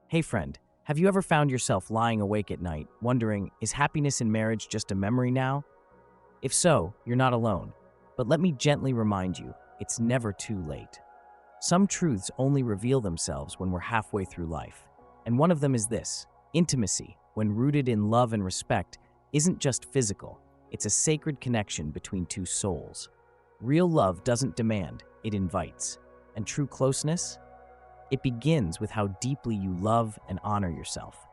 Hey friend, have you ever found yourself lying awake at night, wondering, is happiness in marriage just a memory now? If so, you're not alone. But let me gently remind you, it's never too late. Some truths only reveal themselves when we're halfway through life. And one of them is this: intimacy, when rooted in love and respect, isn't just physical, it's a sacred connection between two souls. Real love doesn't demand, it invites. And true closeness? It begins with how deeply you love and honor yourself.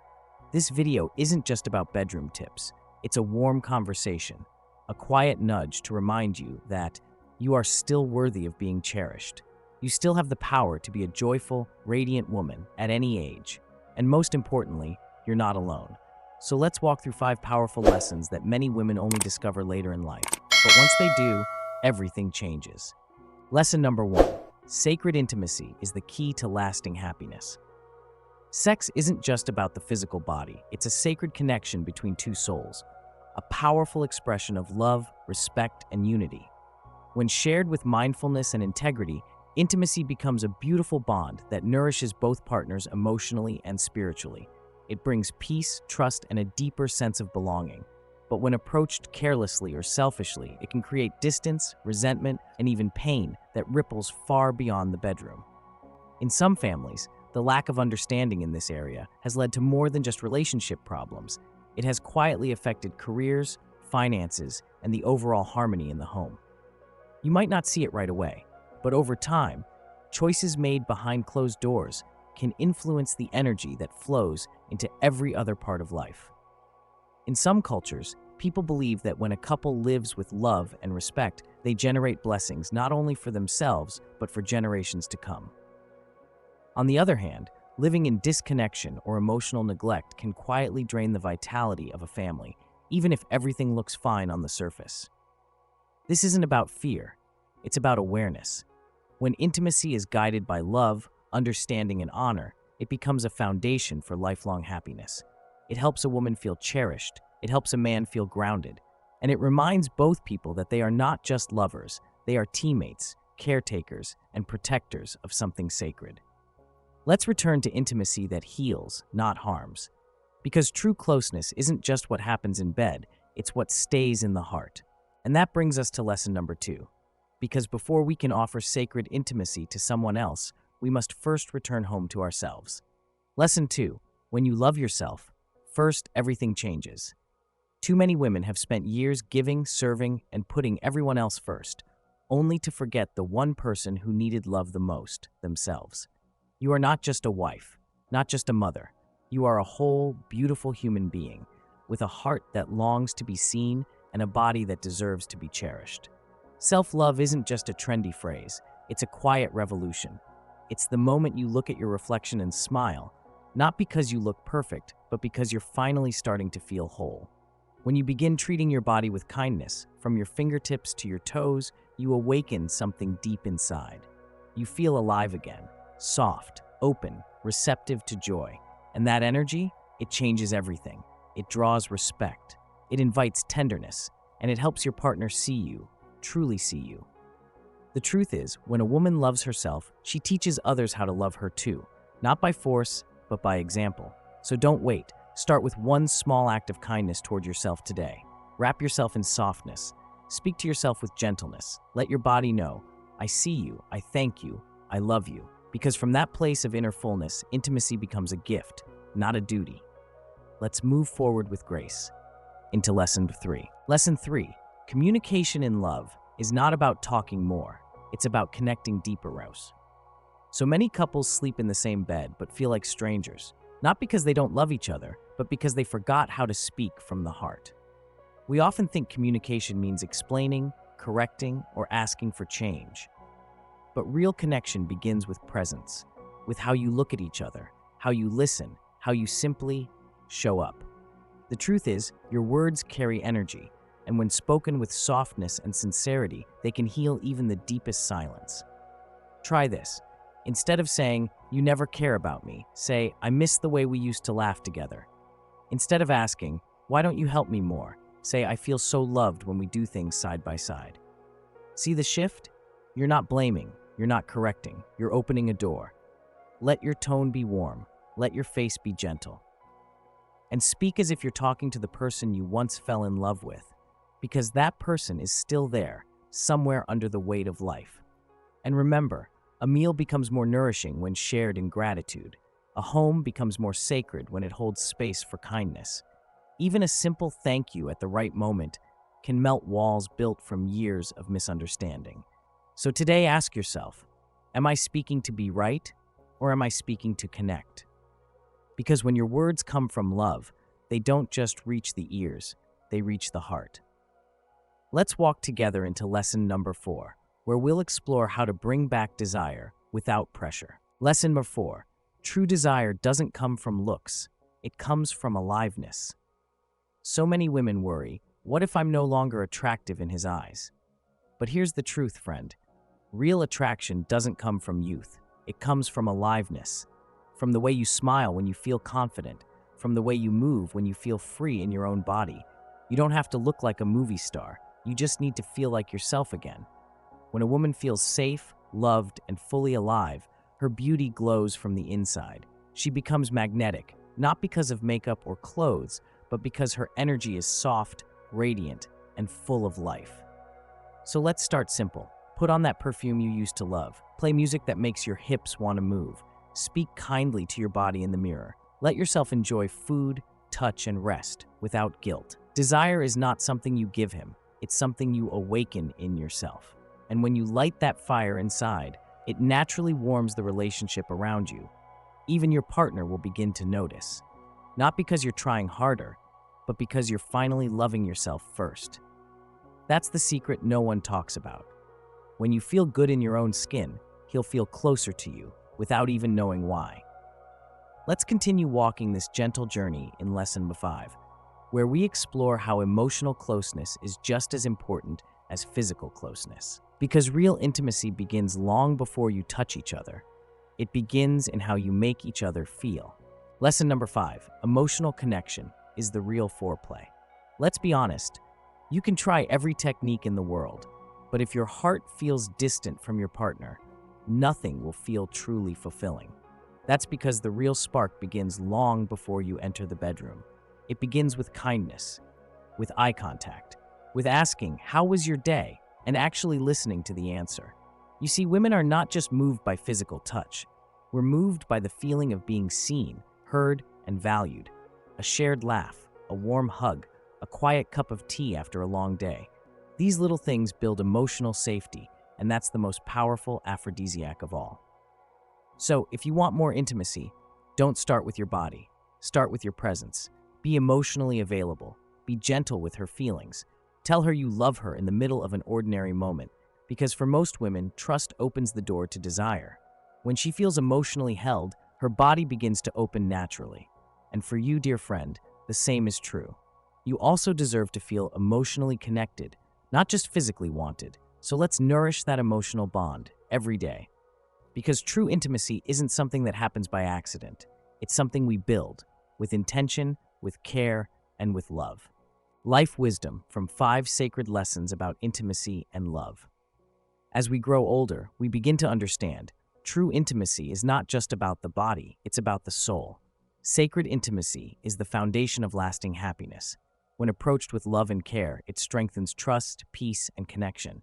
This video isn't just about bedroom tips. It's a warm conversation, a quiet nudge to remind you that you are still worthy of being cherished. You still have the power to be a joyful, radiant woman at any age. And most importantly, you're not alone. So let's walk through 5 powerful lessons that many women only discover later in life. But once they do, everything changes. Lesson number 1. Sacred intimacy is the key to lasting happiness. Sex isn't just about the physical body, it's a sacred connection between two souls, a powerful expression of love, respect, and unity. When shared with mindfulness and integrity, intimacy becomes a beautiful bond that nourishes both partners emotionally and spiritually. It brings peace, trust, and a deeper sense of belonging. But when approached carelessly or selfishly, it can create distance, resentment, and even pain that ripples far beyond the bedroom. In some families, the lack of understanding in this area has led to more than just relationship problems. It has quietly affected careers, finances, and the overall harmony in the home. You might not see it right away, but over time, choices made behind closed doors can influence the energy that flows into every other part of life. In some cultures, people believe that when a couple lives with love and respect, they generate blessings not only for themselves, but for generations to come. On the other hand, living in disconnection or emotional neglect can quietly drain the vitality of a family, even if everything looks fine on the surface. This isn't about fear, it's about awareness. When intimacy is guided by love, understanding, and honor, it becomes a foundation for lifelong happiness. It helps a woman feel cherished, it helps a man feel grounded, and it reminds both people that they are not just lovers, they are teammates, caretakers, and protectors of something sacred. Let's return to intimacy that heals, not harms. Because true closeness isn't just what happens in bed, it's what stays in the heart. And that brings us to lesson number 2. Because before we can offer sacred intimacy to someone else, we must first return home to ourselves. Lesson 2. When you love yourself, first, everything changes. Too many women have spent years giving, serving, and putting everyone else first, only to forget the one person who needed love the most, themselves. You are not just a wife, not just a mother. You are a whole, beautiful human being, with a heart that longs to be seen and a body that deserves to be cherished. Self-love isn't just a trendy phrase, it's a quiet revolution. It's the moment you look at your reflection and smile, not because you look perfect, but because you're finally starting to feel whole. When you begin treating your body with kindness, from your fingertips to your toes, you awaken something deep inside. You feel alive again, soft, open, receptive to joy. And that energy, it changes everything. It draws respect. It invites tenderness, and it helps your partner see you, truly see you. The truth is, when a woman loves herself, she teaches others how to love her too, not by force, but by example. So don't wait. Start with one small act of kindness toward yourself today. Wrap yourself in softness. Speak to yourself with gentleness. Let your body know, I see you, I thank you, I love you. Because from that place of inner fullness, intimacy becomes a gift, not a duty. Let's move forward with grace into lesson 3. Lesson 3. Communication in love is not about talking more. It's about connecting deeper. So many couples sleep in the same bed but feel like strangers, not because they don't love each other, but because they forgot how to speak from the heart. We often think communication means explaining, correcting, or asking for change. But real connection begins with presence, with how you look at each other, how you listen, how you simply show up. The truth is, your words carry energy, and when spoken with softness and sincerity, they can heal even the deepest silence. Try this. Instead of saying, "You never care about me," say, "I miss the way we used to laugh together." Instead of asking, "Why don't you help me more?" say, "I feel so loved when we do things side by side." See the shift? You're not blaming, you're not correcting, you're opening a door. Let your tone be warm. Let your face be gentle. And speak as if you're talking to the person you once fell in love with, because that person is still there, somewhere under the weight of life. And remember, a meal becomes more nourishing when shared in gratitude. A home becomes more sacred when it holds space for kindness. Even a simple thank you at the right moment can melt walls built from years of misunderstanding. So today ask yourself, am I speaking to be right, or am I speaking to connect? Because when your words come from love, they don't just reach the ears, they reach the heart. Let's walk together into lesson number 4, where we'll explore how to bring back desire without pressure. Lesson number 4, true desire doesn't come from looks, it comes from aliveness. So many women worry, what if I'm no longer attractive in his eyes? But here's the truth, friend. Real attraction doesn't come from youth, it comes from aliveness. From the way you smile when you feel confident, from the way you move when you feel free in your own body. You don't have to look like a movie star, you just need to feel like yourself again. When a woman feels safe, loved, and fully alive, her beauty glows from the inside. She becomes magnetic, not because of makeup or clothes, but because her energy is soft, radiant, and full of life. So let's start simple. Put on that perfume you used to love. Play music that makes your hips want to move. Speak kindly to your body in the mirror. Let yourself enjoy food, touch, and rest without guilt. Desire is not something you give him, it's something you awaken in yourself. And when you light that fire inside, it naturally warms the relationship around you. Even your partner will begin to notice. Not because you're trying harder, but because you're finally loving yourself first. That's the secret no one talks about. When you feel good in your own skin, he'll feel closer to you without even knowing why. Let's continue walking this gentle journey in lesson 5, where we explore how emotional closeness is just as important as physical closeness. Because real intimacy begins long before you touch each other. It begins in how you make each other feel. Lesson number 5, emotional connection is the real foreplay. Let's be honest, you can try every technique in the world, but if your heart feels distant from your partner, nothing will feel truly fulfilling. That's because the real spark begins long before you enter the bedroom. It begins with kindness, with eye contact, with asking, "How was your day?" and actually listening to the answer. You see, women are not just moved by physical touch. We're moved by the feeling of being seen, heard, and valued. A shared laugh, a warm hug, a quiet cup of tea after a long day. These little things build emotional safety, and that's the most powerful aphrodisiac of all. So, if you want more intimacy, don't start with your body. Start with your presence. Be emotionally available. Be gentle with her feelings. Tell her you love her in the middle of an ordinary moment, because for most women, trust opens the door to desire. When she feels emotionally held, her body begins to open naturally. And for you, dear friend, the same is true. You also deserve to feel emotionally connected, not just physically wanted. So let's nourish that emotional bond every day. Because true intimacy isn't something that happens by accident. It's something we build with intention, with care, and with love. Life wisdom from 5 sacred lessons about intimacy and love. As we grow older, we begin to understand true intimacy is not just about the body, it's about the soul. Sacred intimacy is the foundation of lasting happiness. When approached with love and care, it strengthens trust, peace, and connection.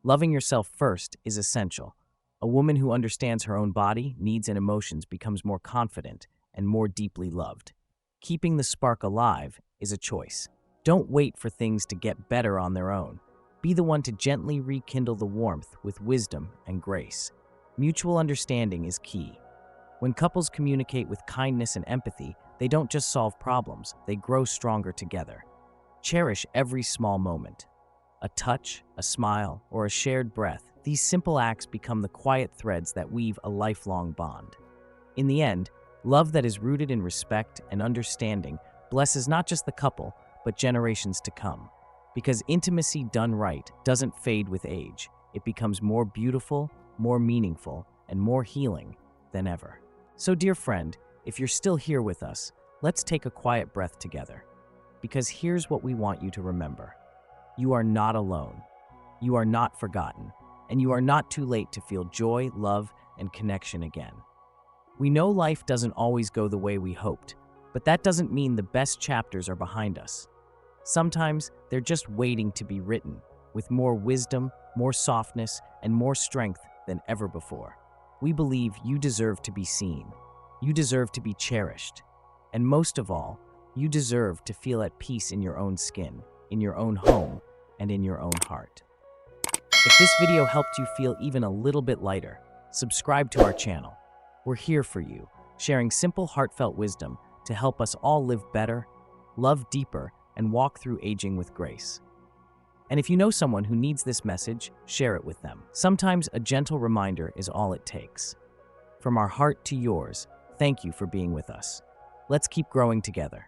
Loving yourself first is essential. A woman who understands her own body, needs, and emotions becomes more confident and more deeply loved. Keeping the spark alive is a choice. Don't wait for things to get better on their own. Be the one to gently rekindle the warmth with wisdom and grace. Mutual understanding is key. When couples communicate with kindness and empathy, they don't just solve problems, they grow stronger together. Cherish every small moment. A touch, a smile, or a shared breath, these simple acts become the quiet threads that weave a lifelong bond. In the end, love that is rooted in respect and understanding blesses not just the couple, but generations to come. Because intimacy done right doesn't fade with age. It becomes more beautiful, more meaningful, and more healing than ever. So, dear friend, if you're still here with us, let's take a quiet breath together. Because here's what we want you to remember. You are not alone. You are not forgotten. And you are not too late to feel joy, love, and connection again. We know life doesn't always go the way we hoped, but that doesn't mean the best chapters are behind us. Sometimes they're just waiting to be written, with more wisdom, more softness, and more strength than ever before. We believe you deserve to be seen. You deserve to be cherished. And most of all, you deserve to feel at peace in your own skin, in your own home, and in your own heart. If this video helped you feel even a little bit lighter, subscribe to our channel. We're here for you, sharing simple, heartfelt wisdom to help us all live better, love deeper, and walk through aging with grace. And if you know someone who needs this message, share it with them. Sometimes a gentle reminder is all it takes. From our heart to yours, thank you for being with us. Let's keep growing together.